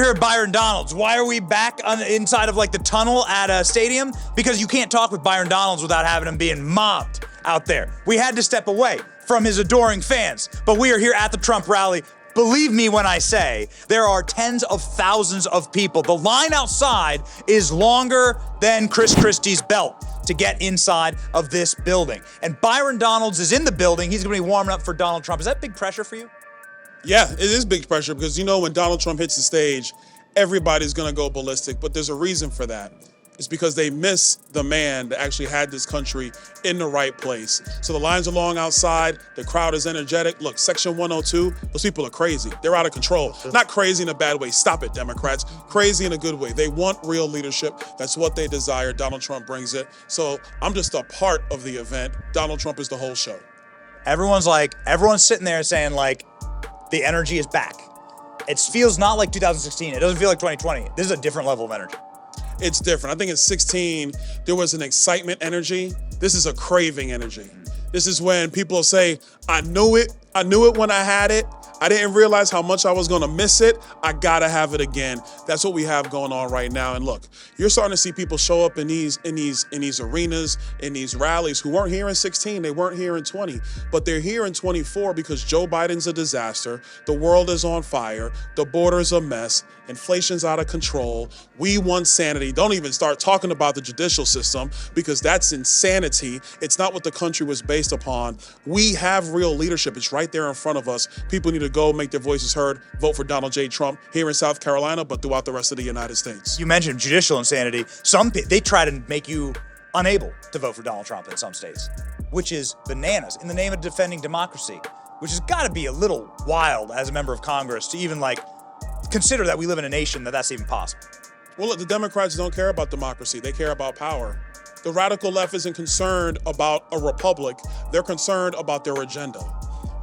here at Byron Donalds. Why are we back on the inside of like the tunnel at a stadium? Because you can't talk with Byron Donalds without having him being mobbed out there. We had to step away from his adoring fans, but we are here at the Trump rally. Believe me when I say there are tens of thousands of people. The line outside is longer than Chris Christie's belt to get inside of this building. And Byron Donalds is in the building. He's going to be warming up for Donald Trump. Is that big pressure for you? Yeah, it is big pressure because, when Donald Trump hits the stage, everybody's going to go ballistic. But there's a reason for that. It's because they miss the man that actually had this country in the right place. So the lines are long outside. The crowd is energetic. Look, Section 102, those people are crazy. They're out of control. Not crazy in a bad way. Stop it, Democrats. Crazy in a good way. They want real leadership. That's what they desire. Donald Trump brings it. So I'm just a part of the event. Donald Trump is the whole show. Everyone's sitting there saying the energy is back. It feels not like 2016. It doesn't feel like 2020. This is a different level of energy. It's different. I think in 16, there was an excitement energy. This is a craving energy. This is when people say, I knew it when I had it. I didn't realize how much I was gonna miss it. I gotta have it again. That's what we have going on right now. And look, you're starting to see people show up in these arenas, in these rallies who weren't here in 16, they weren't here in 20, but they're here in 24 because Joe Biden's a disaster. The world is on fire. The border's a mess. Inflation's out of control. We want sanity. Don't even start talking about the judicial system because that's insanity. It's not what the country was based upon. We have real leadership. It's right there in front of us. People need to go make their voices heard, vote for Donald J. Trump here in South Carolina, but throughout the rest of the United States. You mentioned judicial insanity. They try to make you unable to vote for Donald Trump in some states, which is bananas in the name of defending democracy, which has got to be a little wild as a member of Congress to even consider that we live in a nation that's even possible. Well, look, the Democrats don't care about democracy. They care about power. The radical left isn't concerned about a republic. They're concerned about their agenda.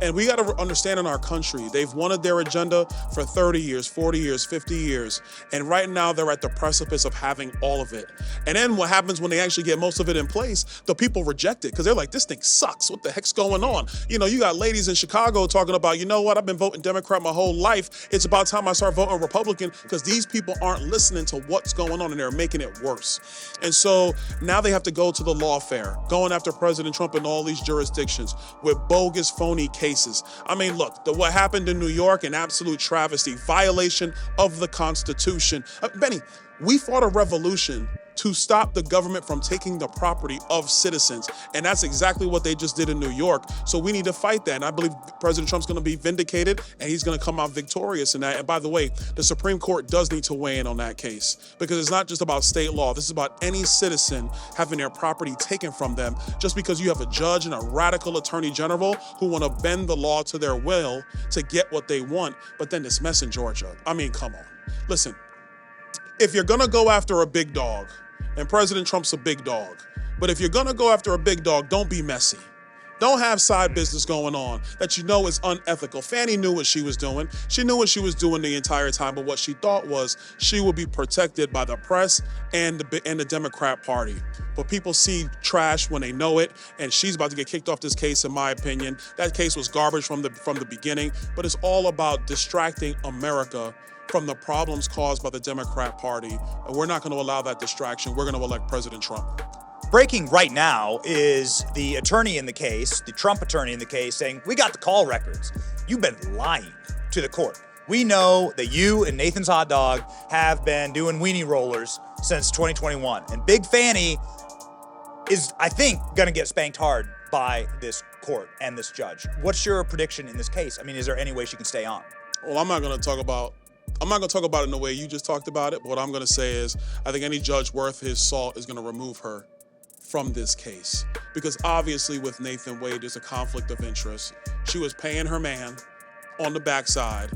And we got to understand in our country, they've wanted their agenda for 30 years, 40 years, 50 years. And right now they're at the precipice of having all of it. And then what happens when they actually get most of it in place, the people reject it because they're like, this thing sucks. What the heck's going on? You got ladies in Chicago talking about, you know what? I've been voting Democrat my whole life. It's about time I start voting Republican because these people aren't listening to what's going on and they're making it worse. And so now they have to go to the lawfare, going after President Trump in all these jurisdictions with bogus, phony cases. I mean, look, what happened in New York, an absolute travesty, violation of the Constitution. Benny, we fought a revolution to stop the government from taking the property of citizens. And that's exactly what they just did in New York. So we need to fight that. And I believe President Trump's going to be vindicated and he's going to come out victorious in that. And by the way, the Supreme Court does need to weigh in on that case because it's not just about state law. This is about any citizen having their property taken from them just because you have a judge and a radical attorney general who want to bend the law to their will to get what they want. But then this mess in Georgia. I mean, come on. Listen, if you're going to go after a big dog, and President Trump's a big dog, but if you're going to go after a big dog, don't be messy. Don't have side business going on that is unethical. Fannie knew what she was doing. She knew what she was doing the entire time, but what she thought was she would be protected by the press and the Democrat Party. But people see trash when they know it, and she's about to get kicked off this case, in my opinion. That case was garbage from the beginning, but it's all about distracting America from the problems caused by the Democrat Party. And we're not going to allow that distraction. We're going to elect President Trump. Breaking right now is the attorney in the case, the Trump attorney in the case, saying, we got the call records. You've been lying to the court. We know that you and Nathan's Hot Dog have been doing weenie rollers since 2021. And Big Fanny is, I think, going to get spanked hard by this court and this judge. What's your prediction in this case? I mean, is there any way she can stay on? Well, I'm not going to talk about it in the way you just talked about it. But what I'm going to say is I think any judge worth his salt is going to remove her from this case. Because obviously with Nathan Wade, there's a conflict of interest. She was paying her man on the backside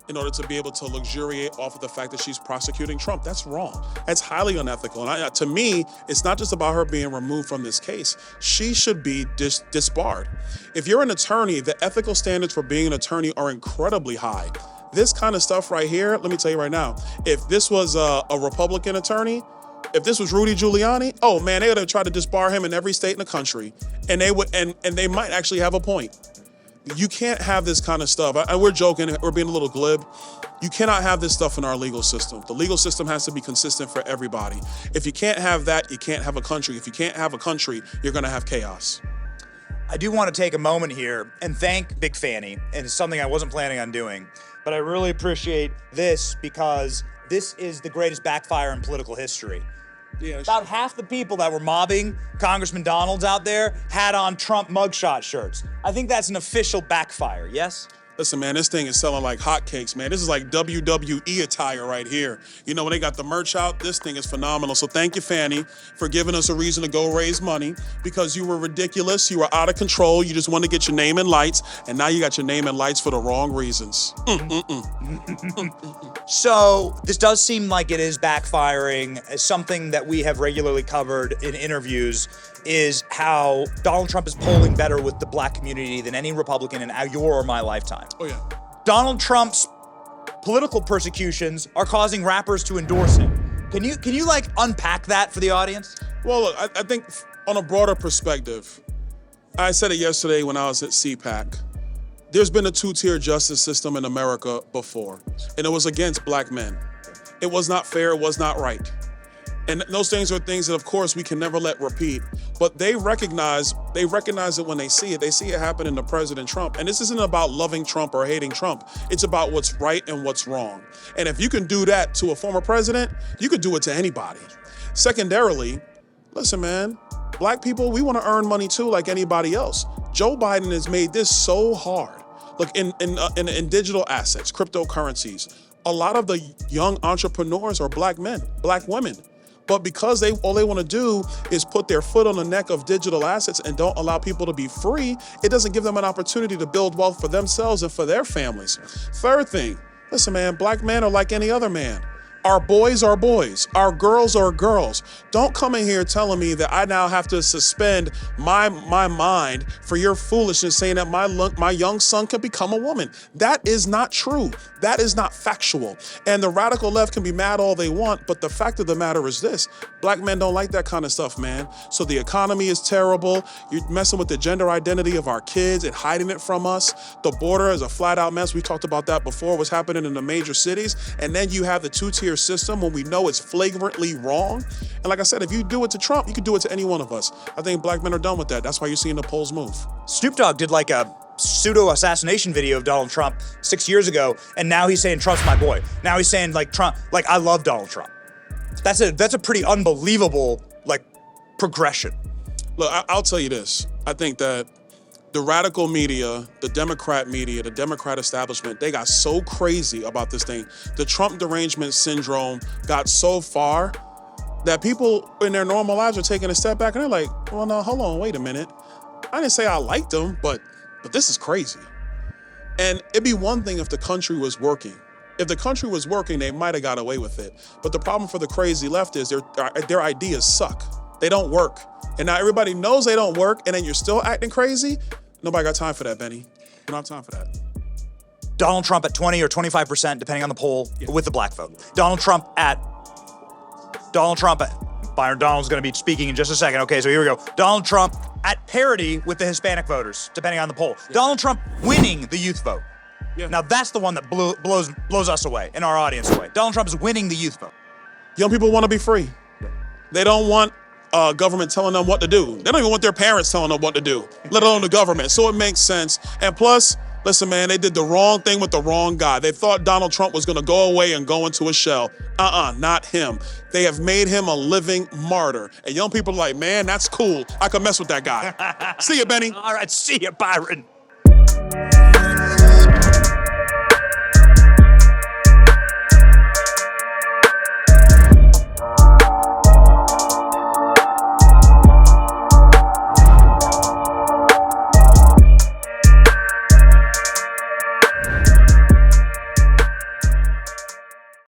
in order to be able to luxuriate off of the fact that she's prosecuting Trump. That's wrong. That's highly unethical. And to me, it's not just about her being removed from this case. She should be disbarred. If you're an attorney, the ethical standards for being an attorney are incredibly high. This kind of stuff right here, let me tell you right now, if this was a Republican attorney, if this was Rudy Giuliani, oh man, they would have tried to disbar him in every state in the country. And they would, and they might actually have a point. You can't have this kind of stuff. We're joking, we're being a little glib. You cannot have this stuff in our legal system. The legal system has to be consistent for everybody. If you can't have that, you can't have a country. If you can't have a country, you're gonna have chaos. I do want to take a moment here and thank Big Fanny, and it's something I wasn't planning on doing, but I really appreciate this because this is the greatest backfire in political history. Yeah, About half the people that were mobbing Congressman Donalds out there had on Trump mugshot shirts. I think that's an official backfire, yes? Listen, man, this thing is selling like hotcakes, man. This is like WWE attire right here. You know, when they got the merch out, this thing is phenomenal. So thank you, Fanny, for giving us a reason to go raise money because you were ridiculous. You were out of control. You just wanted to get your name in lights, and now you got your name in lights for the wrong reasons. So this does seem like it is backfiring. Something that we have regularly covered in interviews is how Donald Trump is polling better with the black community than any Republican in your or my lifetime. Oh, yeah. Donald Trump's political persecutions are causing rappers to endorse him. Can you like unpack that for the audience? Well, look, I think on a broader perspective, I said it yesterday when I was at CPAC. There's been a two-tier justice system in America before, and it was against black men. It was not fair, it was not right. And those things are things that, of course, we can never let repeat. But they recognize it when they see it. They see it happening to President Trump. And this isn't about loving Trump or hating Trump. It's about what's right and what's wrong. And if you can do that to a former president, you could do it to anybody. Secondarily, listen, man, black people, we want to earn money too, like anybody else. Joe Biden has made this so hard. Look, in digital assets, cryptocurrencies, a lot of the young entrepreneurs are black men, black women. But because all they want to do is put their foot on the neck of digital assets and don't allow people to be free, it doesn't give them an opportunity to build wealth for themselves and for their families. Third thing, listen, man, black men are like any other man. Our boys are boys. Our girls are girls. Don't come in here telling me that I now have to suspend my mind for your foolishness saying that my young son can become a woman. That is not true. That is not factual. And the radical left can be mad all they want, but the fact of the matter is this. Black men don't like that kind of stuff, man. So the economy is terrible. You're messing with the gender identity of our kids and hiding it from us. The border is a flat out mess. We talked about that before, what's happening in the major cities. And then you have the two-tier system when we know it's flagrantly wrong. And like I said, if you do it to Trump, you can do it to any one of us. I think black men are done with that. That's why you're seeing the polls move. Snoop Dogg did like a pseudo-assassination video of Donald Trump 6 years ago, and now he's saying Trump's my boy. Now he's saying like Trump, like I love Donald Trump. That's a pretty unbelievable like progression. Look, I'll tell you this. I think that the radical media, the Democrat establishment, they got so crazy about this thing. The Trump derangement syndrome got so far that people in their normal lives are taking a step back and they're like, well, no, hold on, wait a minute. I didn't say I liked him, but this is crazy. And it'd be one thing if the country was working. If the country was working, they might have got away with it. But the problem for the crazy left is their ideas suck. They don't work. And now everybody knows they don't work, and then you're still acting crazy. Nobody got time for that, Benny. We don't have time for that. Donald Trump at 20 or 25%, depending on the poll, with the black vote. Donald Trump at Byron Donalds is going to be speaking in just a second. Okay, so here we go. Donald Trump at parity with the Hispanic voters, depending on the poll. Yeah. Donald Trump winning the youth vote. Yeah. Now that's the one that blows us away and our audience away. Donald Trump is winning the youth vote. Young people want to be free. They don't want government telling them what to do. They don't even want their parents telling them what to do, let alone the government. So it makes sense. And plus, listen, man, they did the wrong thing with the wrong guy. They thought Donald Trump was going to go away and go into a shell. Not him. They have made him a living martyr. And young people are like, man, that's cool. I can mess with that guy. See you, Benny. All right, see you, Byron.